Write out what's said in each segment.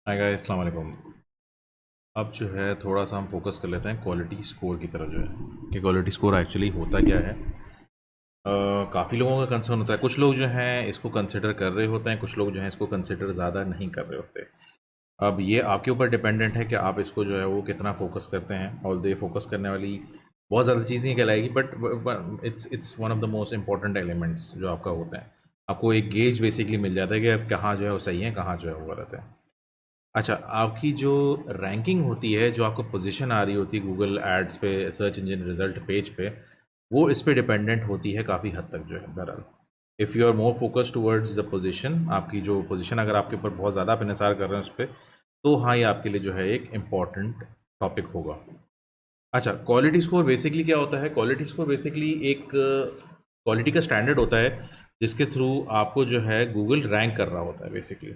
Hi guys, अस्सलाम वालेकुम। अब जो है थोड़ा सा हम फोकस कर लेते हैं क्वालिटी स्कोर की तरफ जो है कि क्वालिटी स्कोर एक्चुअली होता क्या है। काफ़ी लोगों का कंसर्न होता है, कुछ लोग जो हैं इसको कंसिडर कर रहे होते हैं, कुछ लोग जो हैं इसको कंसिडर ज़्यादा नहीं कर रहे होते। अब ये आपके ऊपर डिपेंडेंट है कि आप इसको जो है वो कितना फोकस करते हैं। और ये फोकस करने वाली बहुत ज़्यादा चीज़ें नहीं कहलाएगी, but it's one of the most important elements जो आपका होता है। आपको एक गेज बेसिकली मिल जाता है कि अब कहाँ जो है वो सही है, कहाँ जो है वो गलत है। अच्छा, आपकी जो रैंकिंग होती है, जो आपको पोज़ीशन आ रही होती है गूगल एड्स पे, सर्च इंजन रिज़ल्ट पेज पे, वो इस पे डिपेंडेंट होती है काफ़ी हद तक जो है बहरहाल। If you are more focused towards the position, आपकी जो पोज़ीशन अगर आपके ऊपर बहुत ज़्यादा आप इन्हिसार कर रहे हैं उस पे, तो हाँ, ये आपके लिए जो है एक इम्पॉर्टेंट टॉपिक होगा। अच्छा, क्वालिटी स्कोर बेसिकली क्या होता है? क्वालिटी स्कोर बेसिकली एक क्वालिटी का स्टैंडर्ड होता है, जिसके थ्रू आपको जो है गूगल रैंक कर रहा होता है बेसिकली।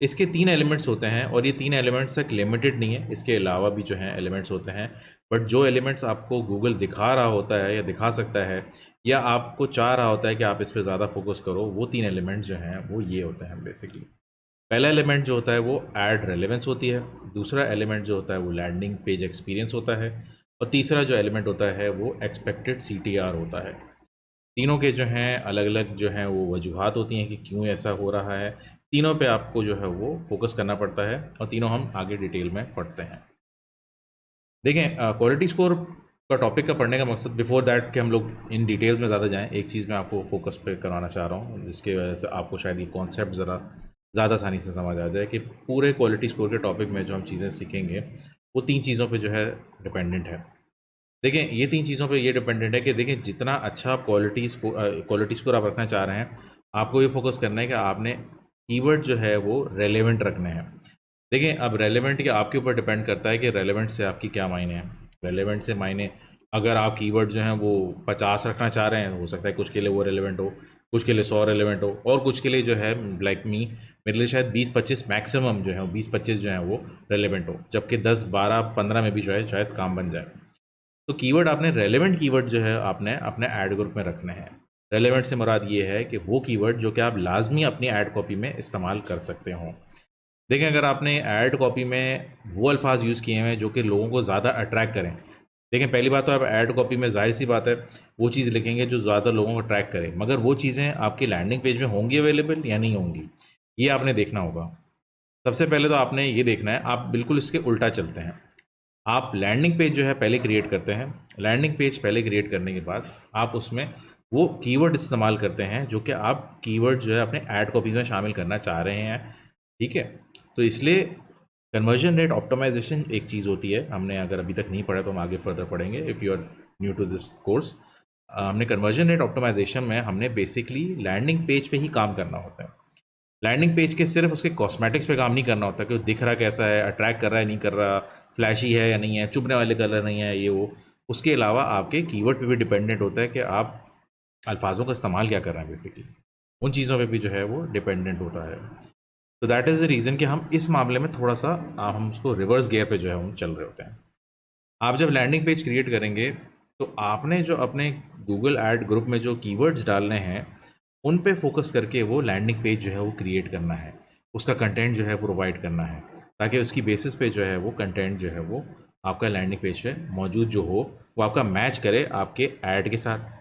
इसके 3 एलिमेंट्स होते हैं और ये 3 एलिमेंट्स तक लिमिटेड नहीं है, इसके अलावा भी जो हैं एलिमेंट्स होते हैं। बट जो एलिमेंट्स आपको गूगल दिखा रहा होता है या दिखा सकता है या आपको चाह रहा होता है कि आप इस पे ज़्यादा फोकस करो, वो 3 एलिमेंट्स जो हैं वो ये होते हैं बेसिकली। पहला एलिमेंट जो होता है वो ऐड रेलेवेंस होती है, दूसरा एलिमेंट जो होता है वो लैंडिंग पेज एक्सपीरियंस होता है और तीसरा जो एलिमेंट होता है वो एक्सपेक्टेड सीटीआर होता है। तीनों के जो हैं अलग-अलग जो हैं वो वजूहात होती हैं कि क्यों ऐसा हो रहा है। तीनों पे आपको जो है वो फ़ोकस करना पड़ता है और तीनों हम आगे डिटेल में पढ़ते हैं। देखें, क्वालिटी स्कोर का टॉपिक का पढ़ने का मकसद बिफोर दैट कि हम लोग इन डिटेल्स में ज़्यादा जाएँ, एक चीज़ मैं आपको फ़ोकस पे करवाना चाह रहा हूँ, जिसकी वजह से आपको शायद ये कॉन्सेप्ट ज़रा ज़्यादा आसानी से समझ आ जाए कि पूरे क्वालिटी स्कोर के टॉपिक में जो हम चीज़ें सीखेंगे, वो 3 चीज़ों पे जो है डिपेंडेंट है। देखिए, ये 3 चीज़ों पे ये डिपेंडेंट है कि देखिए जितना अच्छा आप क्वालिटी स्कोर आप रखना चाह रहे हैं, आपको ये फ़ोकस करना है कि आपने कीवर्ड जो है वो रेलेवेंट रखने हैं। देखिए, अब रेलेवेंट ये आपके ऊपर डिपेंड करता है कि रेलेवेंट से आपकी क्या मायने हैं। रेलेवेंट से मायने, अगर आप कीवर्ड जो हैं वो 50 रखना चाह रहे हैं, हो सकता है कुछ के लिए वो रेलेवेंट हो, कुछ के लिए 100 रेलेवेंट हो और कुछ के लिए जो है लाइक मी, मेरे लिए शायद 20-25 मैक्सिमम जो है वो 20-25 जो है वो रेलेवेंट हो, जबकि 10, 12, 15 में भी जो है शायद काम बन जाए। तो कीवर्ड आपने रेलेवेंट कीवर्ड जो है आपने अपने ऐड ग्रुप में रखने हैं। रेलेवेंट से मुराद ये है कि वो कीवर्ड जो कि आप लाज़मी अपनी ऐड कॉपी में इस्तेमाल कर सकते हों। देखें, अगर आपने ऐड कॉपी में वो अल्फ़ाज़ यूज़ किए हैं जो कि लोगों को ज़्यादा अट्रैक्ट करें। देखें, पहली बात तो आप ऐड कॉपी में ज़ाहिर-सी बात है वो चीज़ लिखेंगे जो ज़्यादा लोगों को अट्रैक्ट करे, मगर वो चीज़ें आपकी लैंडिंग पेज में होंगी अवेलेबल या नहीं होंगी, ये आपने देखना होगा। सबसे पहले तो आपने ये देखना है, आप बिल्कुल इसके उल्टा चलते हैं। आप लैंडिंग पेज जो है पहले क्रिएट करते हैं। लैंडिंग पेज पहले क्रिएट करने के बाद आप उसमें वो कीवर्ड इस्तेमाल करते हैं जो कि आप कीवर्ड जो है अपने ऐड कॉपी में शामिल करना चाह रहे हैं, ठीक है? तो इसलिए कन्वर्जन रेट ऑप्टिमाइज़ेशन एक चीज़ होती है, हमने अगर अभी तक नहीं पढ़ा तो हम आगे फर्दर पढ़ेंगे if you are new to this course. हमने कन्वर्जन रेट ऑप्टिमाइज़ेशन में हमने बेसिकली लैंडिंग पेज पे ही काम करना होता है। लैंडिंग पेज के सिर्फ उसके कॉस्मेटिक्स पे काम नहीं करना होता कि वो दिख रहा कैसा है, अट्रैक्ट कर रहा है, नहीं कर रहा, फ्लैशी है या नहीं है, चुभने वाले कलर नहीं है, ये वो। उसके अलावा आपके कीवर्ड पे भी डिपेंडेंट होता है कि आप अल्फाजों का इस्तेमाल क्या कर रहे हैं बेसिकली। उन चीज़ों पे भी जो है वो डिपेंडेंट होता है। तो दैट इज़ द रीज़न कि हम इस मामले में थोड़ा-सा हम उसको रिवर्स गियर पे जो है हम चल रहे होते हैं। आप जब लैंडिंग पेज क्रिएट करेंगे, तो आपने जो अपने गूगल ऐड ग्रुप में जो कीवर्ड्स डालने हैं, उन पे फ़ोकस करके वो लैंडिंग पेज जो है वो क्रिएट करना है। उसका कंटेंट जो है प्रोवाइड करना है, ताकि उसकी बेसिस पे जो है वो कंटेंट जो है वो आपका लैंडिंग पेज पे मौजूद जो हो, वो आपका मैच करे आपके ऐड के साथ।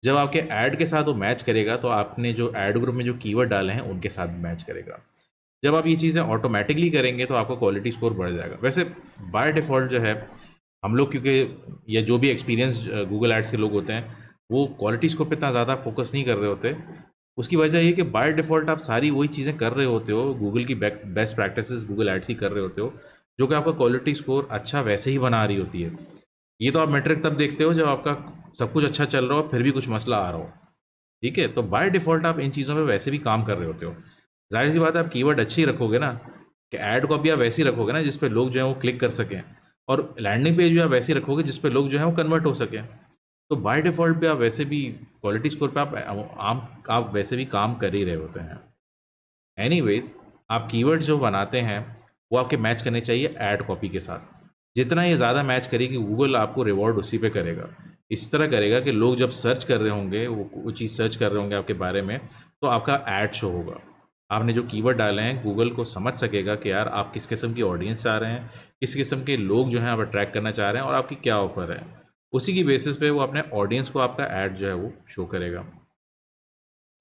जब आपके ऐड के साथ वो मैच करेगा, तो आपने जो ऐड ग्रुप में जो कीवर्ड डाले हैं, उनके साथ भी मैच करेगा। जब आप ये चीज़ें ऑटोमैटिकली करेंगे, तो आपका क्वालिटी स्कोर बढ़ जाएगा। वैसे बाय डिफ़ॉल्ट जो है हम लोग, क्योंकि या जो भी एक्सपीरियंस गूगल एड्स के लोग होते हैं, वो क्वालिटी स्कोर पे इतना ज़्यादा फोकस नहीं कर रहे होते। उसकी वजह ये कि बाय डिफ़ॉल्ट आप सारी वही चीज़ें कर रहे होते हो, गूगल की बेस्ट प्रैक्टिसेस गूगल एड्स ही कर रहे होते हो, जो कि आपका क्वालिटी स्कोर अच्छा वैसे ही बना रही होती है। ये तो आप मेट्रिक तब देखते हो जब आपका सब कुछ अच्छा चल रहा हो, फिर भी कुछ मसला आ रहा हो, ठीक है? तो बाय डिफ़ॉल्ट आप इन चीज़ों पे वैसे भी काम कर रहे होते हो। ज़ाहिर-सी बात है, आप कीवर्ड अच्छे ही रखोगे ना, कि ऐड कॉपी आप वैसी रखोगे ना जिस पे लोग जो हैं वो क्लिक कर सकें, और लैंडिंग पेज भी आप वैसे ही रखोगे जिस पे लोग जो हैं वो कन्वर्ट हो सकें। तो बाय डिफ़ॉल्ट पे आप वैसे भी क्वालिटी स्कोर पे आप वैसे भी काम कर ही रहे होते हैं। एनीवेज़, आप कीवर्ड्स जो बनाते हैं, वो आपके मैच करने चाहिए ऐड कॉपी के साथ। जितना ये ज़्यादा मैच करेगी, गूगल आपको रिवॉर्ड उसी पे करेगा। इस तरह करेगा कि लोग जब सर्च कर रहे होंगे, वो चीज़ सर्च कर रहे होंगे आपके बारे में, तो आपका ऐड शो होगा। आपने जो कीवर्ड डाले हैं गूगल को समझ सकेगा कि यार आप किस किस्म की ऑडियंस चाह रहे हैं, किस किस्म के लोग जो हैं आप अट्रैक्ट करना चाह रहे हैं और आपकी क्या ऑफ़र है। उसी की बेसिस पे वो अपने ऑडियंस को आपका ऐड जो है वो शो करेगा।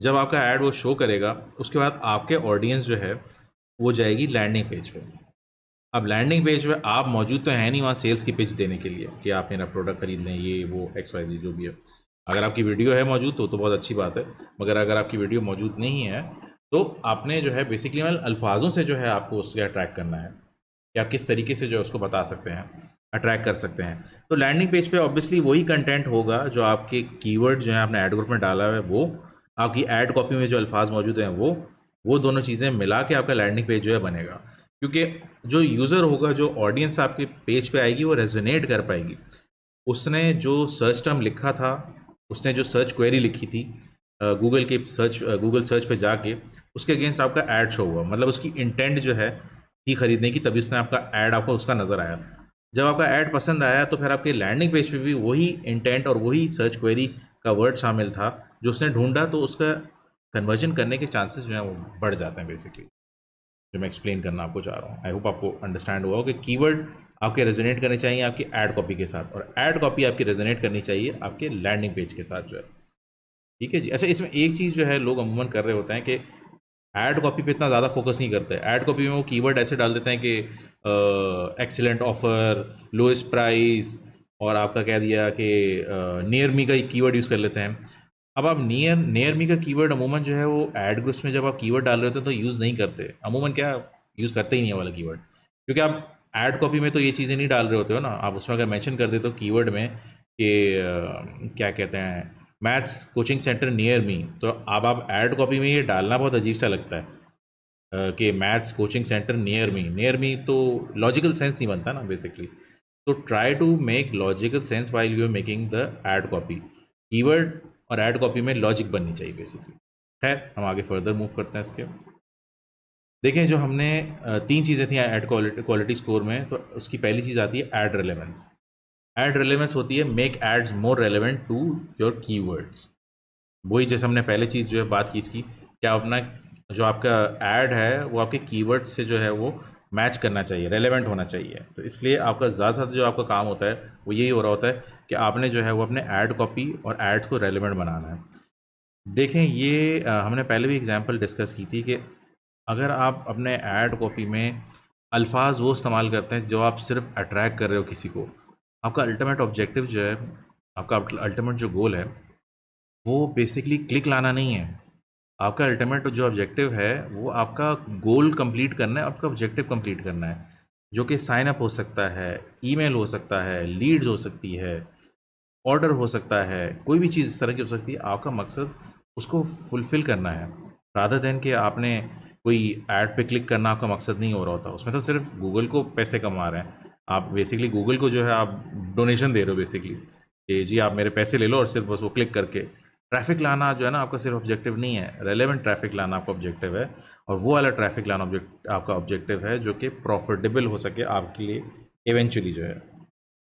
जब आपका ऐड वो शो करेगा, उसके बाद आपके ऑडियंस जो है वो जाएगी लैंडिंग पेज पे। अब लैंडिंग पेज पे आप मौजूद तो हैं नहीं वहाँ सेल्स की पिच देने के लिए कि आप मेरा प्रोडक्ट खरीद लें, ये वो एक्स वाई जी जो भी है। अगर आपकी वीडियो है मौजूद तो बहुत अच्छी बात है, मगर अगर आपकी वीडियो मौजूद नहीं है तो आपने जो है बेसिकली अल्फाजों से जो है आपको उससे अट्रैक्ट करना है कि आप किस तरीके से जो है उसको बता सकते हैं, अट्रैक्ट कर सकते हैं। तो लैंडिंग पेज पे ऑब्वियसली वही कंटेंट होगा जो आपके कीवर्ड जो है आपने ऐड ग्रुप में डाला है, वो आपकी ऐड कॉपी में जो अल्फाज मौजूद हैं वो दोनों चीज़ें मिला के आपका लैंडिंग पेज जो है बनेगा। क्योंकि जो यूज़र होगा, जो ऑडियंस आपके पेज पे आएगी वो रेजोनेट कर पाएगी। उसने जो सर्च टर्म लिखा था, उसने जो सर्च क्वेरी लिखी थी गूगल सर्च पे जाके, उसके अगेंस्ट आपका ऐड शो हुआ, मतलब उसकी इंटेंट जो है थी खरीदने की, तभी उसने आपका ऐड आपको उसका नज़र आया। जब आपका ऐड पसंद आया तो फिर आपके लैंडिंग पेज पे भी वही इंटेंट और वही सर्च क्वेरी का वर्ड शामिल था जो उसने ढूंढा, तो उसका कन्वर्जन करने के चांसेस जो हैं वो बढ़ जाते हैं बेसिकली, जो मैं एक्सप्लेन करना आपको चाह रहा हूँ। आई होप आपको अंडरस्टैंड हुआ हो कि कीवर्ड आपके रेजोनेट करने चाहिए आपकी ऐड कॉपी के साथ, और ऐड कॉपी आपकी रेजोनेट करनी चाहिए आपके लैंडिंग पेज के साथ जो है। ठीक है जी। अच्छा, इसमें एक चीज़ जो है लोग अमूमन कर रहे होते हैं कि ऐड कॉपी पे इतना ज़्यादा फोकस नहीं करते। ऐड कॉपी में वो कीवर्ड ऐसे डाल देते हैं कि एक्सीलेंट ऑफर, लोएस्ट प्राइस, और आपका कह दिया कि नियर मी का कीवर्ड यूज़ कर लेते हैं। अब आप नियर मी का कीवर्ड अमूमन जो है वो ऐड ग्रुप्स में जब आप कीवर्ड डाल रहे होते हैं तो यूज़ नहीं करते। अमूमन क्या यूज़ करते ही नहीं है वाला कीवर्ड, क्योंकि आप ऐड कॉपी में तो ये चीज़ें नहीं डाल रहे होते हो ना। आप उसमें अगर मेंशन कर देते हो कीवर्ड में कि क्या कहते हैं, maths coaching centre near me, तो अब आप ऐड कॉपी में ये डालना बहुत अजीब सा लगता है कि maths coaching centre near me तो लॉजिकल सेंस नहीं बनता ना बेसिकली। तो try to make logical sense while you are making the ad copy. Keyword और ऐड कॉपी में लॉजिक बननी चाहिए बेसिकली। खैर, हम आगे फर्दर मूव करते हैं इसके। देखें, जो हमने तीन चीज़ें थी ऐड क्वालिटी स्कोर में, तो उसकी पहली चीज़ आती है ऐड रेलेवेंस। ऐड रेलेवेंस होती है make ads more relevant to your keywords. वही जैसे हमने पहले चीज़ जो है बात की इसकी, क्या अपना जो आपका ऐड है वो आपके कीवर्ड से जो है वो मैच करना चाहिए, रेलेवेंट होना चाहिए। तो इसलिए आपका ज़्यादातर जो आपका काम होता है वो यही हो रहा होता है कि आपने जो है वो अपने ऐड कॉपी और एड्स को रेलेवेंट बनाना है। देखें, ये हमने पहले भी एग्जांपल डिस्कस की थी कि अगर आप अपने ऐड कॉपी में अल्फाज वो इस्तेमाल करते हैं जो आप सिर्फ अट्रैक्ट कर रहे हो किसी को, आपका अल्टीमेट ऑब्जेक्टिव जो है, आपका अल्टीमेट जो गोल है वो बेसिकली क्लिक लाना नहीं है। आपका अल्टीमेट जो ऑब्जेक्टिव है वो आपका गोल कंप्लीट करना है, आपका ऑब्जेक्टिव कंप्लीट करना है, जो कि साइन अप हो सकता है, ईमेल हो सकता है, लीड्स हो सकती है, ऑर्डर हो सकता है, कोई भी चीज़ इस तरह की हो सकती है। आपका मकसद उसको फुलफ़िल करना है, रादर दैन कि आपने कोई ऐड पे क्लिक करना आपका मकसद नहीं हो रहा होता। उसमें तो सिर्फ गूगल को पैसे कमा रहे हैं आप, बेसिकली गूगल को जो है आप डोनेशन दे रहे हो बेसिकली, कि जी आप मेरे पैसे ले लो और सिर्फ बस वो क्लिक करके ट्रैफ़िक लाना जो है ना आपका सिर्फ ऑब्जेक्टिव नहीं है, रेलेवेंट ट्रैफ़िक लाना आपका ऑब्जेक्टिव है। और वो वाला ट्रैफ़िक लाना आपका ऑब्जेक्टिव है जो कि प्रॉफिटेबल हो सके आपके लिए इवेंचुअली जो है।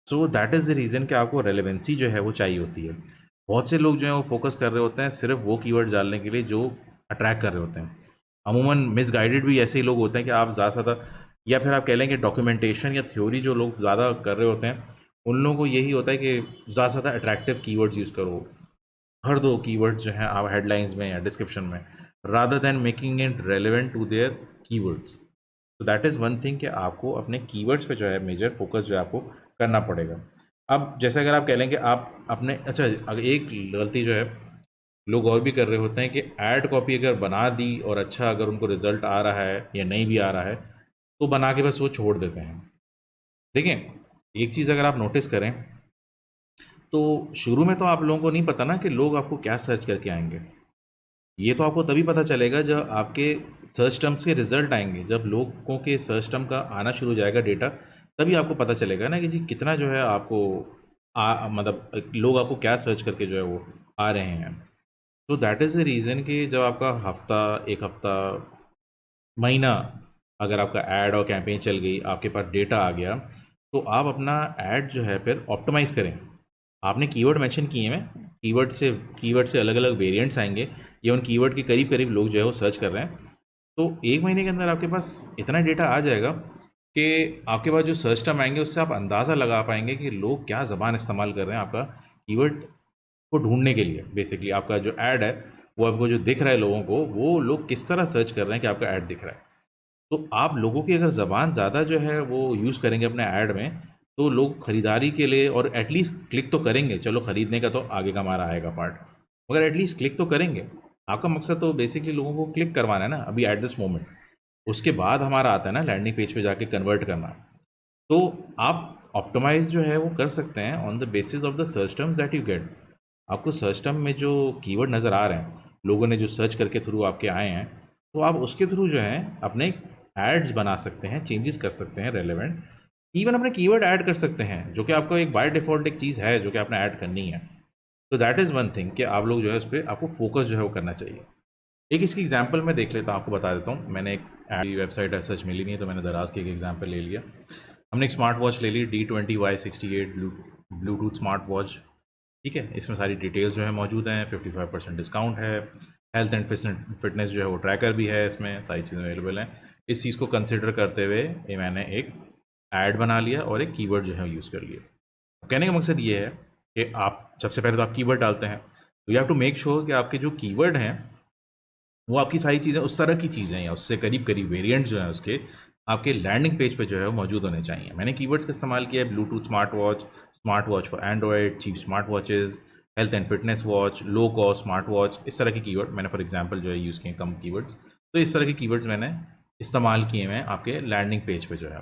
So that is the reason कि आपको रेलेवेंसी जो है वो चाहिए होती है। बहुत से लोग जो हैं वो फ़ोकस कर रहे होते हैं सिर्फ वो कीवर्ड डालने के लिए जो अट्रैक्ट कर रहे होते हैं। अमूमन मिसगाइडेड भी ऐसे ही लोग होते हैं कि आप ज़्यादा से ज़्यादा, या फिर आप कह लें कि डॉक्यूमेंटेशन या थ्योरी जो लोग ज़्यादा कर रहे होते हैं, उन लोगों को यही होता है कि ज़्यादा से ज़्यादा अट्रैक्टिव कीवर्ड्स यूज़ करो। भर दो कीवर्ड्स जो हैं आप हेडलाइंस में या डिस्क्रिप्शन में, rather than making it relevant to their keywords. तो दैट इज़ वन थिंग कि आपको अपने कीवर्ड्स पे जो है मेजर फोकस जो है आपको करना पड़ेगा। अब जैसे अगर आप कह लें कि आप अपने, अच्छा अगर एक गलती जो है लोग और भी कर रहे होते हैं कि ऐड कॉपी अगर बना दी और अच्छा अगर उनको रिज़ल्ट आ रहा है या नहीं भी आ रहा है, तो बना के बस वो छोड़ देते हैं। देखें, एक चीज़ अगर आप नोटिस करें तो शुरू में तो आप लोगों को नहीं पता ना कि लोग आपको क्या सर्च करके आएँगे। ये तो आपको तभी पता चलेगा जब आपके सर्च टर्म्स के रिज़ल्ट आएँगे, जब लोगों के सर्च टर्म का आना शुरू हो जाएगा डेटा, तभी आपको पता चलेगा ना कि जी कितना जो है आपको मतलब लोग आपको क्या सर्च करके जो है वो आ रहे हैं। तो दैट इज़ द रीज़न कि जब आपका हफ़्ता, 1 हफ़्ता, महीना अगर आपका ऐड और कैंपेन चल गई, आपके पास डेटा आ गया, तो आप अपना ऐड जो है फिर ऑप्टिमाइज़ करें। आपने कीवर्ड मेंशन किए हैं, कीवर्ड से अलग-अलग वेरिएंट्स आएँगे, या उन कीवर्ड के करीब-करीब लोग जो है वो सर्च कर रहे हैं। तो 1 महीने के अंदर आपके पास इतना डेटा आ जाएगा कि आपके पास जो सर्च टर्म आएँगे उससे आप अंदाज़ा लगा पाएँगे कि लोग क्या ज़बान इस्तेमाल कर रहे हैं आपका कीवर्ड को ढूँढने के लिए। बेसिकली आपका जो ऐड है, वो आपको जो दिख रहा है लोगों को, वो लोग किस तरह सर्च कर रहे हैं कि आपका ऐड दिख रहा है। तो आप लोगों की अगर ज़बान ज़्यादा जो है वो यूज़ करेंगे अपने ऐड में, तो लोग खरीदारी के लिए और एटलीस्ट क्लिक तो करेंगे। चलो खरीदने का तो आगे का हमारा आएगा पार्ट, मगर एटलीस्ट क्लिक तो करेंगे। आपका मकसद तो बेसिकली लोगों को क्लिक करवाना है ना अभी एट दिस मोमेंट। उसके बाद हमारा आता है ना लैंडिंग पेज पे जाके कन्वर्ट करना। तो आप ऑप्टिमाइज़ जो है वो कर सकते हैं on the basis of the search terms that you get. आपको सर्च टर्म में जो कीवर्ड नज़र आ रहे हैं, लोगों ने जो सर्च करके थ्रू आपके आए हैं, तो आप उसके थ्रू जो है अपने एड्स बना सकते हैं, चेंजेस कर सकते हैं रेलेवेंट। इवन अपने कीवर्ड ऐड कर सकते हैं, जो कि आपको एक बाय डिफ़ॉल्ट एक चीज़ है, जो कि आपने ऐड करनी है। तो दैट इज़ वन थिंग कि आप लोग जो है उस पे आपको फ़ोकस जो है वो करना चाहिए। एक इसकी एग्ज़ाम्पल मैं देख लेता हूँ, आपको बता देता हूँ। मैंने एक वेबसाइट एज़ सच मिली नहीं है, तो मैंने दराज़ की एक एग्ज़ाम्पल ले लिया। हमने एक स्मार्ट वॉच ले ली D20Y68 ब्लूटूथ स्मार्ट वॉच। ठीक है, इसमें सारी डिटेल्स जो है मौजूद हैं, 55% डिस्काउंट है, हेल्थ एंड फिटनेस जो है वो ट्रैकर भी है, इसमें सारी चीज़ें अवेलेबल हैं। इस चीज़ को कंसिडर करते हुए ये मैंने एक ऐड बना लिया और एक कीवर्ड जो है यूज़ कर लिया। कहने का मकसद ये है कि आप सबसे पहले तो आप कीवर्ड डालते हैं, तो you have to make sure कि आपके जो कीवर्ड हैं वो आपकी सारी चीज़ें उस तरह की चीज़ें हैं या उससे करीब-करीब वेरिएंट जो हैं उसके, आपके लैंडिंग पेज पे जो है वो मौजूद होने चाहिए। मैंने कीवर्ड्स का इस्तेमाल किया है Bluetooth smart watch for Android, cheap smart watches, health and fitness watch, low cost smart watch, इस तरह के कीवर्ड मैंने फॉर एग्जांपल जो है यूज़ किए हैं कम कीवर्ड्स। तो इस तरह के कीवर्ड्स मैंने इस्तेमाल किए हैं आपके लैंडिंग पेज पे जो है।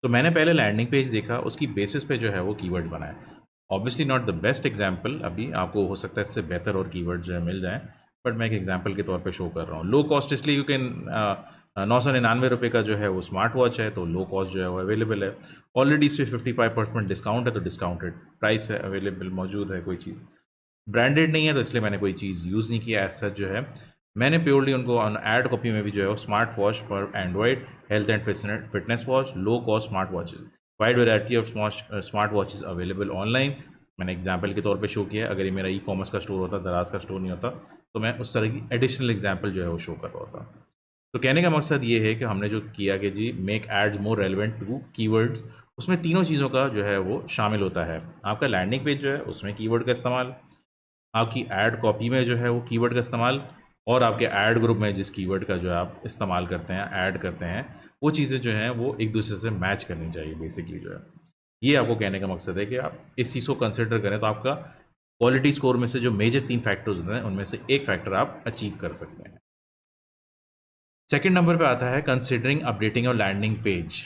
तो मैंने पहले लैंडिंग पेज देखा, उसकी बेसिस पे जो है वो कीवर्ड बनाए। Obviously not the best example, अभी आपको हो सकता है इससे बेहतर और कीवर्ड जो है मिल जाएँ। बट मैं एक एग्जांपल के तौर पे शो कर रहा हूँ। लो कॉस्ट इसलिए क्योंकि 999 रुपये का जो है वो स्मार्ट वॉच है, तो लो कॉस्ट जो है वो अवेलेबल है। ऑलरेडी इस पे 55% डिस्काउंट है, तो डिस्काउंटेड प्राइस है, अवेलेबल मौजूद है कोई चीज़। ब्रांडेड नहीं है, तो इसलिए मैंने कोई चीज़ यूज़ नहीं किया एज़ सच जो है। मैंने प्योरली उनको ऑन ऐड कॉपी में भी जो है वो smart watch for Android, health and fitness watch, low cost smart watches, wide variety of smart watches available online. मैंने एग्जांपल के तौर पे शो किया है। अगर ये मेरा ई-कॉमर्स का स्टोर होता, दराज़ का स्टोर नहीं होता, तो मैं उस तरह की एडिशनल एग्जांपल जो है वो शो कर रहा होता। तो कहने का मकसद ये है कि हमने जो किया कि जी make ads more relevant to keywords, उसमें तीनों चीज़ों का जो है वो शामिल होता है। आपका लैंडिंग पेज जो है उसमें कीवर्ड का इस्तेमाल, आपकी ऐड कॉपी में जो है वो कीवर्ड का इस्तेमाल, और आपके ऐड ग्रुप में जिस कीवर्ड का जो है आप इस्तेमाल करते हैं, ऐड करते हैं, वो चीज़ें जो हैं वो एक दूसरे से मैच करनी चाहिए बेसिकली जो है। ये आपको कहने का मकसद है कि आप इस चीज़ को कंसिडर करें तो आपका क्वालिटी स्कोर में से जो मेजर 3 फैक्टर्स होते हैं उनमें से एक फैक्टर आप अचीव कर सकते हैं। सेकंड नंबर पे आता है considering updating your landing page.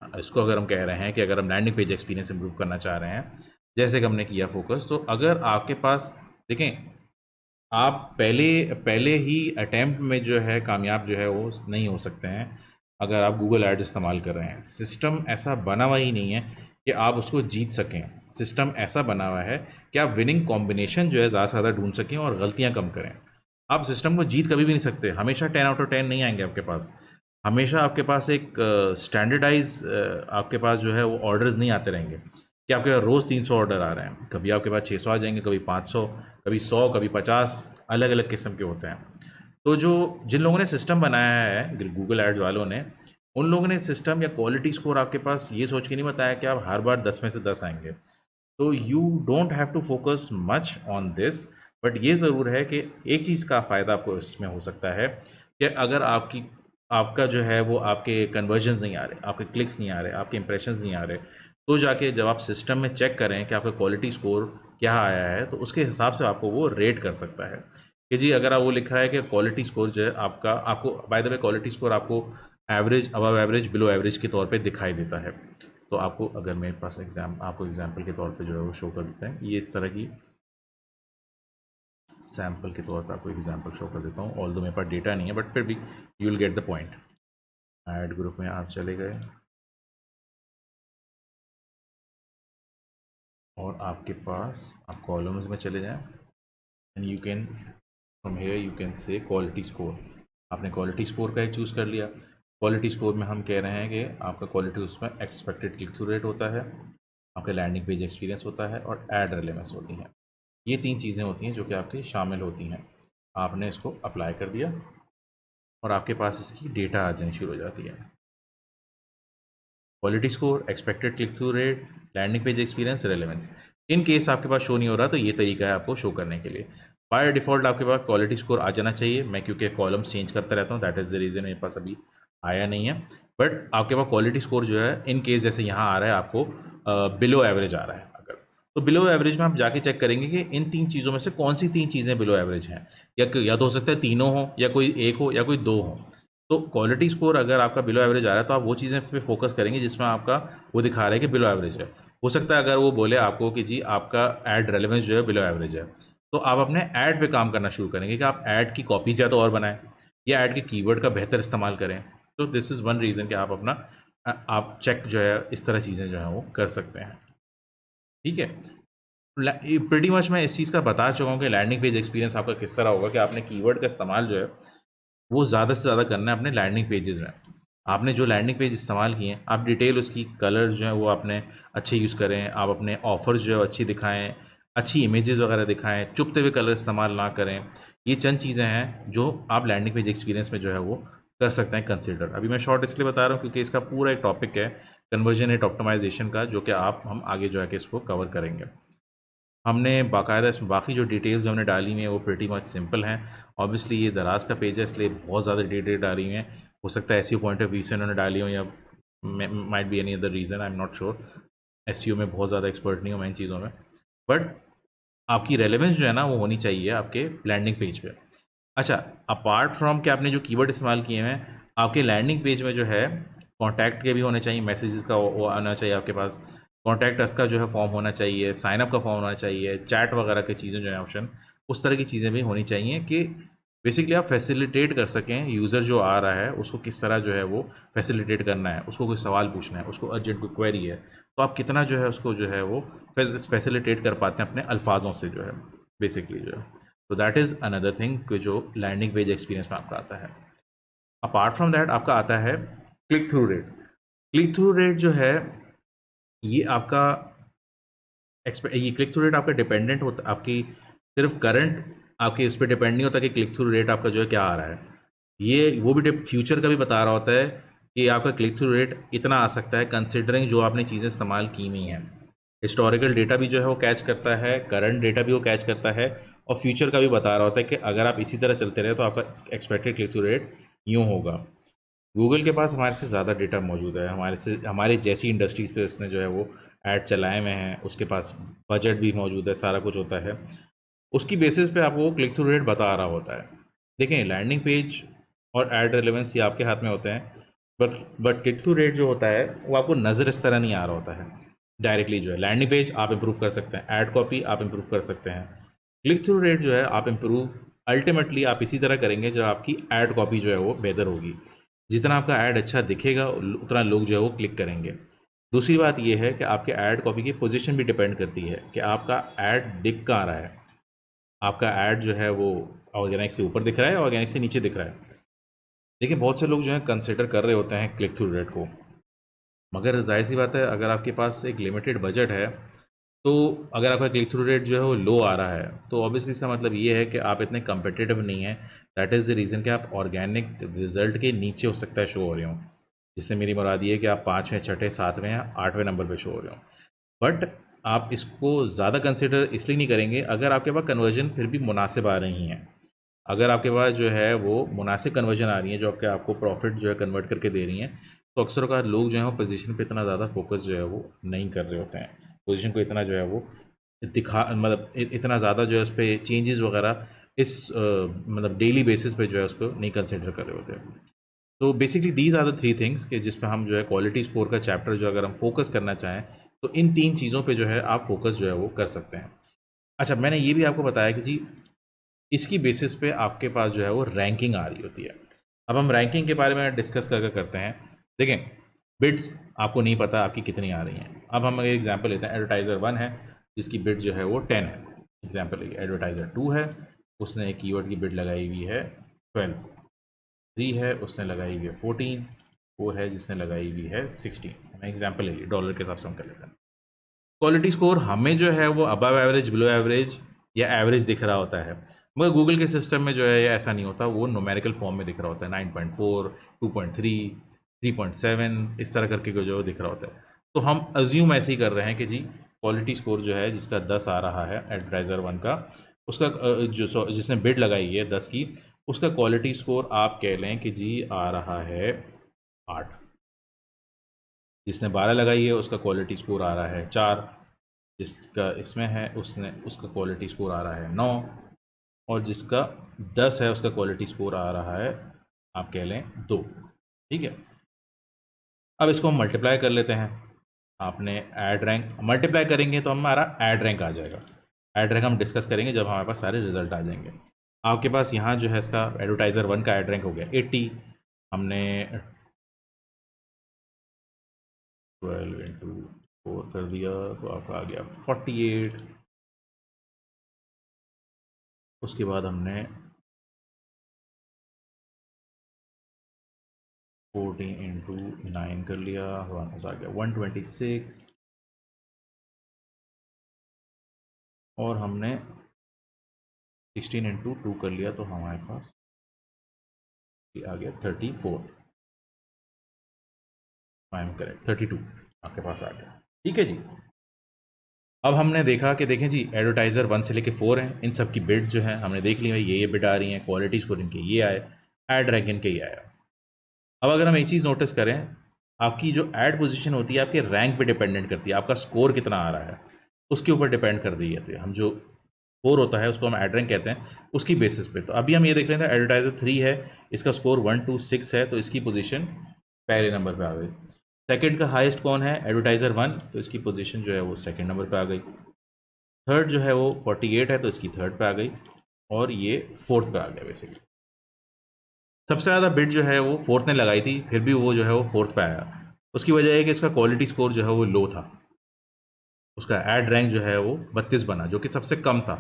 इसको अगर हम कह रहे हैं कि अगर हम लैंडिंग पेज एक्सपीरियंस इंप्रूव करना चाह रहे हैं, जैसे कि हमने किया फोकस, तो अगर आपके पास देखें, आप पहले पहले ही अटेम्प्ट में जो है कामयाब जो है वो नहीं हो सकते हैं अगर आप गूगल एड्स इस्तेमाल कर रहे हैं। सिस्टम ऐसा बना हुआ ही नहीं है कि आप उसको जीत सकें। सिस्टम ऐसा बना हुआ है कि आप विनिंग कॉम्बिनेशन जो है ज़्यादा से ज़्यादा ढूंढ सकें और गलतियां कम करें। आप सिस्टम को जीत कभी भी नहीं सकते, हमेशा 10 आउट ऑफ 10 नहीं आएंगे आपके पास। हमेशा आपके पास एक स्टैंडर्डाइज आपके पास जो है वो ऑर्डर्स नहीं आते रहेंगे कि आपके पास रोज़ 300 ऑर्डर आ रहे हैं। कभी आपके पास 600 आ जाएंगे, कभी 500, कभी 100, कभी 50, अलग अलग किस्म के होते हैं। तो जो जिन लोगों ने सिस्टम बनाया है गूगल एड्स वालों ने, उन लोगों ने सिस्टम या क्वालिटी स्कोर आपके पास ये सोच के नहीं बताया कि आप हर बार 10 में से 10 आएंगे। तो you don't have to focus much on this. But ये ज़रूर है कि एक चीज़ का फ़ायदा आपको इसमें हो सकता है कि अगर आपका जो है वो आपके कन्वर्जन्स नहीं आ रहे, आपके क्लिक्स नहीं आ रहे, आपके इंप्रेशंस नहीं आ रहे, तो जाके जब आप सिस्टम में चेक करें कि आपका क्वालिटी स्कोर क्या आया है, तो उसके हिसाब से आपको वो रेट कर सकता है कि जी अगर आप वो लिखा है कि क्वालिटी स्कोर जो है आपका, आपको by the way quality score आपको average, above average, below average के तौर पे दिखाई देता है। तो आपको अगर मेरे पास आपको एग्जांपल के तौर पे जो है वो शो कर देते हैं, ये इस तरह की सैंपल के तौर पे आपको एग्जांपल शो कर देता हूँ। ऑल्दो मेरे पास डेटा नहीं है, बट फिर भी you will get the point. Add group में आप चले गए और आपके पास आप कॉलम्स में चले जाएं and you can from here you can say quality score. आपने क्वालिटी स्कोर का एक चूज़ कर लिया। क्वालिटी स्कोर में हम कह रहे हैं कि आपका क्वालिटी उसमें एक्सपेक्टेड क्लिक थ्रू रेट होता है, आपका लैंडिंग पेज एक्सपीरियंस होता है और ऐड रेलेवेंस होती हैं। ये 3 चीज़ें होती हैं जो कि आपकी शामिल होती हैं। आपने इसको अप्लाई कर दिया और आपके पास इसकी डेटा आ जानी शुरू हो जाती है। Quality score, expected click through rate, landing page experience, relevance. In case आपके पास शो नहीं हो रहा तो ये तरीका है आपको शो करने के लिए। बाय डिफ़ॉल्ट आपके पास क्वालिटी स्कोर आ जाना चाहिए। मैं क्योंकि कॉलम्स चेंज करता रहता हूँ, दैट इज़ द रीज़न मेरे पास अभी आया नहीं है। बट आपके पास क्वालिटी स्कोर जो है इन केस जैसे यहाँ आ रहा है आपको बिलो एवरेज आ रहा है अगर, तो बिलो एवरेज में आप जाके चेक करेंगे कि इन 3 चीज़ों में से कौन सी 3 चीज़ें बिलो एवरेज हैं। या तो हो सकता है तीनों हों, या कोई एक हो, या कोई 2 हों। तो क्वालिटी स्कोर अगर आपका बिलो एवरेज आ रहा है तो आप वो चीज़ें पे फोकस करेंगे जिसमें आपका वो दिखा रहा है कि बिलो एवरेज है। हो सकता है अगर वो बोले आपको कि जी आपका ऐड रेलेवेंस जो है बिलो एवरेज है, तो आप अपने ऐड पे काम करना शुरू करेंगे कि आप ऐड की कॉपीज़ या तो और बनाएं, या ऐड के कीवर्ड का बेहतर इस्तेमाल करें। तो दिस इज़ वन रीज़न कि आप अपना आप चेक जो है इस तरह चीज़ें जो हैं वो कर सकते हैं। ठीक है, प्रीटी मच मैं इस चीज़ का बता चुका हूँ कि लैंडिंग पेज एक्सपीरियंस आपका किस तरह होगा कि आपने कीवर्ड का इस्तेमाल जो है वो ज़्यादा से ज़्यादा करना है अपने लैंडिंग पेजेस में। आपने जो लैंडिंग पेज इस्तेमाल किए हैं, आप डिटेल उसकी कलर जो है वो आपने अच्छे यूज़ करें, आप अपने ऑफ़र्स जो है अच्छी दिखाएँ, अच्छी इमेजेस वगैरह दिखाएँ, चुभते हुए कलर इस्तेमाल ना करें। ये चंद चीज़ें हैं जो आप लैंडिंग पेज एक्सपीरियंस में जो है वो कर सकते हैं कंसिडर। अभी मैं शॉर्ट इसलिए बता रहा हूँ क्योंकि इसका पूरा एक टॉपिक है कन्वर्जन रेट ऑप्टिमाइज़ेशन का, जो कि हम आगे जो है कि इसको कवर करेंगे। हमने बाकायदा इसमें बाकी जो डिटेल्स हमने डाली हुई हैं वो प्रीटी मच सिंपल हैं। ऑब्वियसली ये दराज का पेज है इसलिए बहुत ज़्यादा डिटेल डाली हुई हैं। हो सकता है एसईओ पॉइंट ऑफ व्यू से उन्होंने डाली हो, या might be any other reason, I am not sure. SEO में बहुत ज़्यादा एक्सपर्ट नहीं हूँ मैं इन चीज़ों में, बट आपकी रेलेवेंस जो है ना वो होनी चाहिए आपके लैंडिंग पेज पे। अच्छा, अपार्ट फ्रॉम कि आपने जो कीवर्ड इस्तेमाल किए हैं, आपके लैंडिंग पेज में जो है कॉन्टैक्ट के भी होने चाहिए, मैसेजेस का वो आना चाहिए आपके पास, कॉन्टैक्ट अस का जो है फॉर्म होना चाहिए, साइन अप का फॉर्म होना चाहिए, चैट वगैरह की चीज़ें जो है ऑप्शन, उस तरह की चीज़ें भी होनी चाहिए कि बेसिकली आप फैसिलिटेट कर सकें यूज़र जो आ रहा है उसको किस तरह जो है वो फैसिलिटेट करना है। उसको कोई सवाल पूछना है, उसको अर्जेंट कोई क्वेरी है, तो आप कितना जो है उसको जो है वो फैसिलिटेट कर पाते हैं अपने अल्फाजों से जो है बेसिकली जो है। तो दैट इज़ अनदर थिंग कि जो लैंडिंग पेज एक्सपीरियंस में आपका आता है। अपार्ट फ्रॉम दैट आपका आता है click through rate. Click through rate जो है ये आपका ये क्लिक थ्रू रेट आपका डिपेंडेंट होता है आपकी सिर्फ करंट, आपके उस पर डिपेंड नहीं होता कि क्लिक थ्रू रेट आपका जो है क्या आ रहा है। ये वो भी फ्यूचर का भी बता रहा होता है कि आपका क्लिक थ्रू रेट इतना आ सकता है कंसिडरिंग जो आपने चीज़ें इस्तेमाल की हुई हैं। हिस्टोरिकल डेटा भी जो है वो कैच करता है, करंट डेटा भी वो कैच करता है, और फ्यूचर का भी बता रहा होता है कि अगर आप इसी तरह चलते रहे तो आपका एक्सपेक्टेड क्लिक थ्रू रेट यूँ होगा। गूगल के पास हमारे से ज़्यादा डेटा मौजूद है, हमारे जैसी इंडस्ट्रीज़ पे उसने जो है वो ऐड चलाए हुए हैं, उसके पास बजट भी मौजूद है, सारा कुछ होता है। उसकी बेसिस पे आपको क्लिक थ्रू रेट बता रहा होता है। देखें, लैंडिंग पेज और ऐड रेलेवेंस ये आपके हाथ में होते हैं, बट क्लिक थ्रू रेट जो होता है वो आपको नज़र इस तरह नहीं आ रहा होता है डायरेक्टली। जो है लैंडिंग पेज आप इम्प्रूव कर सकते हैं, ऐड कॉपी आप इम्प्रूव कर सकते हैं, क्लिक थ्रू रेट जो है आप इम्प्रूव अल्टीमेटली आप इसी तरह करेंगे जब आपकी ऐड कॉपी जो है वो बेहतर होगी। जितना आपका ऐड अच्छा दिखेगा उतना लोग जो है वो क्लिक करेंगे। दूसरी बात ये है कि आपके ऐड कॉपी की पोजीशन भी डिपेंड करती है कि आपका ऐड दिख कहाँ रहा है। आपका ऐड जो है वो ऑर्गेनिक से ऊपर दिख रहा है, ऑर्गेनिक से नीचे दिख रहा है। देखिए, बहुत से लोग जो है कंसिडर कर रहे होते हैं क्लिक थ्रू रेट को, मगर जाहिर सी बात है अगर आपके पास एक लिमिटेड बजट है, तो अगर आपका क्लिक थ्रू रेट जो है वो लो आ रहा है तो ऑब्वियसली इसका मतलब ये है कि आप इतने कम्पिटिटिव नहीं हैं। दैट इज़ द रीज़न कि आप ऑर्गेनिक रिजल्ट के नीचे हो सकता है शो हो रहे हो, जिससे मेरी मुराद ये है कि आप 5वें, छठे, 7वें या 8वें नंबर पे शो हो रहे हो। बट आप इसको ज़्यादा कंसिडर इसलिए नहीं करेंगे अगर आपके पास कन्वर्जन फिर भी मुनासिब आ रही हैं। अगर आपके पास जो है वो मुनासिब कन्वर्जन आ रही है जो आपको प्रॉफिट जो है कन्वर्ट करके दे रही हैं, तो अक्सर का लोग जो है वो पोजीशन पे इतना ज़्यादा फोकस जो है वो नहीं कर रहे होते हैं। पोजीशन को इतना जो है वो मतलब इतना ज़्यादा जो है उस पर चेंजेस वगैरह इस मतलब डेली बेसिस पे जो है उसको नहीं कंसिडर कर रहे होते हैं। तो basically these are the 3 things कि जिस पे हम जो है क्वालिटी स्कोर का चैप्टर जो अगर हम फोकस करना चाहें तो इन 3 चीज़ों पे जो है आप फोकस जो है वो कर सकते हैं। अच्छा, मैंने ये भी आपको बताया कि जी इसकी बेसिस पे आपके पास जो है वो रैंकिंग आ रही होती है। अब हम रैंकिंग के बारे में डिस्कस करते हैं। देखें, बिड्स आपको नहीं पता आपकी कितनी आ रही हैं। अब हम अगर एग्जांपल लेते हैं, एडवर्टाइज़र 1 है जिसकी बिड जो है वो 10 है। एग्जांपल है, एडवर्टाइज़र 2 है, उसने एक कीवर्ड की बिड लगाई हुई है 12। 3 है, उसने लगाई हुई है 14। 4 है जिसने लगाई हुई है 16। मैं एग्जांपल ले ली, डॉलर के हिसाब से हम कर लेते हैं। क्वालिटी स्कोर हमें जो है वो अबव एवरेज, बिलो एवरेज या एवरेज दिख रहा होता है। मगर गूगल के सिस्टम में जो है ऐसा नहीं होता, वो न्यूमेरिकल फॉर्म में दिख रहा होता है, 9.4, 2.3, 3.7 इस तरह करके जो दिख रहा होता है। तो हम अज्यूम ऐसे ही कर रहे हैं कि जी क्वालिटी स्कोर जो है जिसका 10 आ रहा है एडवर्टाइज़र 1 का, उसका जिसने बिड लगाई है 10 की, उसका क्वालिटी स्कोर आप कह लें कि जी आ रहा है 8। जिसने 12 लगाई है उसका क्वालिटी स्कोर आ रहा है 4, जिसका इसमें है उसका क्वालिटी स्कोर आ रहा है 9, और जिसका 10 है उसका क्वालिटी स्कोर आ रहा है आप कह लें 2। ठीक है, अब इसको हम मल्टीप्लाई कर लेते हैं। आपने ऐड रैंक मल्टीप्लाई करेंगे तो हमारा ऐड रैंक आ जाएगा। ऐड रैंक हम डिस्कस करेंगे जब हमारे पास सारे रिजल्ट आ जाएंगे। आपके पास यहाँ जो है इसका एडवर्टाइज़र 1 का ऐड रैंक हो गया 80, हमने 12 इंटू 4 कर दिया तो आपका आ गया 48। उसके बाद हमने 14 इंटू 9 कर लिया, हमारे पास आ गया 126। और हमने 16 इंटू 2 कर लिया तो हमारे पास ये आ गया 34। आई एम करेक्ट, 32 आपके पास आ गया। ठीक है जी। अब हमने देखा कि देखें जी एडवर्टाइज़र 1 से लेके 4 हैं, इन सब की बिड जो है हमने देख ली है, ये बिड आ रही हैं, क्वालिटी स्कोर इनके ये आए, ऐड रैंक इनके ये आया। अब अगर हम एक चीज़ नोटिस करें, आपकी जो ऐड पोजीशन होती है आपके रैंक पे डिपेंडेंट करती है, आपका स्कोर कितना आ रहा है उसके ऊपर डिपेंड कर दी जाती है। हम जो स्कोर होता है उसको हम ऐड रैंक कहते हैं, उसकी बेसिस पे। तो अभी हम ये देख रहे थे एडवर्टाइज़र 3 है, इसका स्कोर 1 to 6 है, तो इसकी पोजीशन पहले नंबर पे आ गई। सेकंड का हाईएस्ट कौन है, एडवर्टाइज़र 1, तो इसकी पोजीशन जो है वो सेकंड नंबर पे आ गई। थर्ड जो है वो 48 है, तो इसकी थर्ड पे आ गई, और ये फोर्थ पे आ गया। बेसिकली सबसे ज़्यादा बिड जो है वो फोर्थ ने लगाई थी, फिर भी वो जो है वो फोर्थ पे आया। उसकी वजह है कि इसका क्वालिटी स्कोर जो है वो लो था, उसका ऐड रैंक जो है वो 32 बना, जो कि सबसे कम था।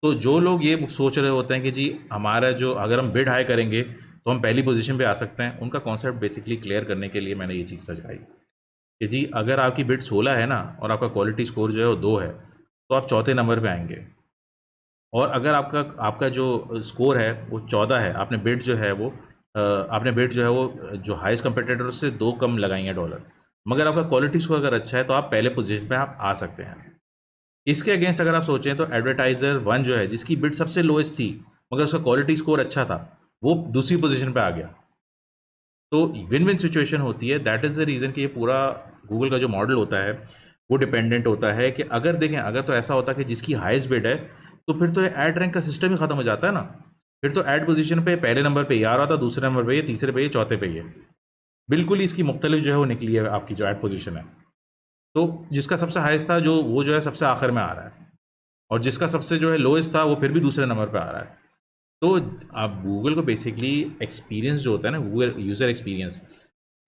तो जो लोग ये सोच रहे होते हैं कि जी हमारा जो अगर हम बिड हाई करेंगे तो हम पहली पोजीशन पे आ सकते हैं, उनका कॉन्सेप्ट बेसिकली क्लियर करने के लिए मैंने ये चीज़ समझाई कि जी अगर आपकी बिड 16 है ना और आपका क्वालिटी स्कोर जो है वो 2 है, तो आप चौथे नंबर पे आएंगे। और अगर आपका आपका जो स्कोर है वो 14 है, आपने बिड जो है वो आपने बिड जो है वो जो हाईएस्ट कंपटीटर से 2 कम लगाई हैं डॉलर, मगर आपका क्वालिटी स्कोर अगर अच्छा है तो आप पहले पोजीशन पे आप आ सकते हैं। इसके अगेंस्ट अगर आप सोचें तो एडवर्टाइज़र 1 जो है जिसकी बिड सबसे लोएस्ट थी मगर उसका क्वालिटी स्कोर अच्छा था, वो दूसरी पोजीशन पे आ गया। तो विन विन सिचुएशन होती है। दैट इज़ द रीज़न कि ये पूरा गूगल का जो मॉडल होता है वो डिपेंडेंट होता है कि अगर देखें, अगर तो ऐसा होता है कि जिसकी हाईएस्ट बिड है तो फिर तो ऐड रैंक का सिस्टम ही खत्म हो जाता है ना। फिर तो ऐड पोजीशन पे पहले नंबर पे ये आ रहा था, दूसरे नंबर पे ये, तीसरे पे ये, चौथे पे ये। बिल्कुल ही इसकी मुख्तलिफ जो है वो निकली है आपकी जो ऐड पोजीशन है। तो जिसका सबसे हाईएस्ट था जो वो जो है सबसे आखिर में आ रहा है, और जिसका सबसे जो है लोएस्ट था वो फिर भी दूसरे नंबर पे आ रहा है। तो आप गूगल को बेसिकली एक्सपीरियंस जो होता है ना, गूगल यूज़र एक्सपीरियंस,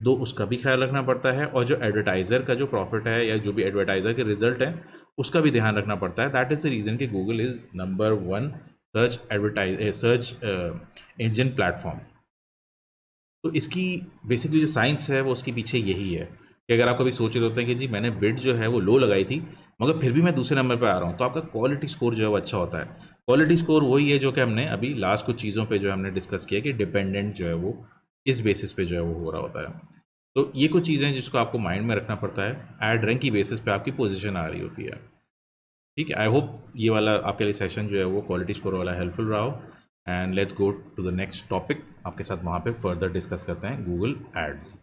दो उसका भी ख्याल रखना पड़ता है, और जो एडवर्टाइज़र का जो प्रॉफिट है या जो भी एडवर्टाइज़र के रिजल्ट है उसका भी ध्यान रखना पड़ता है। दैट इज़ द रीज़न कि Google is number 1 search engine platform. तो इसकी बेसिकली जो साइंस है वो उसके पीछे यही है कि अगर आप कभी सोच रहे होते हैं कि जी मैंने बिड जो है वो लो लगाई थी मगर फिर भी मैं दूसरे नंबर पर आ रहा हूँ, तो आपका क्वालिटी स्कोर जो है वो अच्छा होता है। क्वालिटी स्कोर वही है जो कि हमने अभी लास्ट कुछ चीज़ों पे जो हमने डिस्कस किया कि डिपेंडेंट जो है वो इस बेसिस पे जो है वो हो रहा होता है। तो ये कुछ चीज़ें हैं जिसको आपको माइंड में रखना पड़ता है। ऐड रैंक की बेसिस पे आपकी पोजीशन आ रही होती है। ठीक है, आई होप ये वाला आपके लिए सेशन जो है वो क्वालिटी स्कोर वाला हेल्पफुल रहा हो। And let's go to the next topic, आपके साथ वहाँ पे फर्दर डिस्कस करते हैं गूगल एड्स।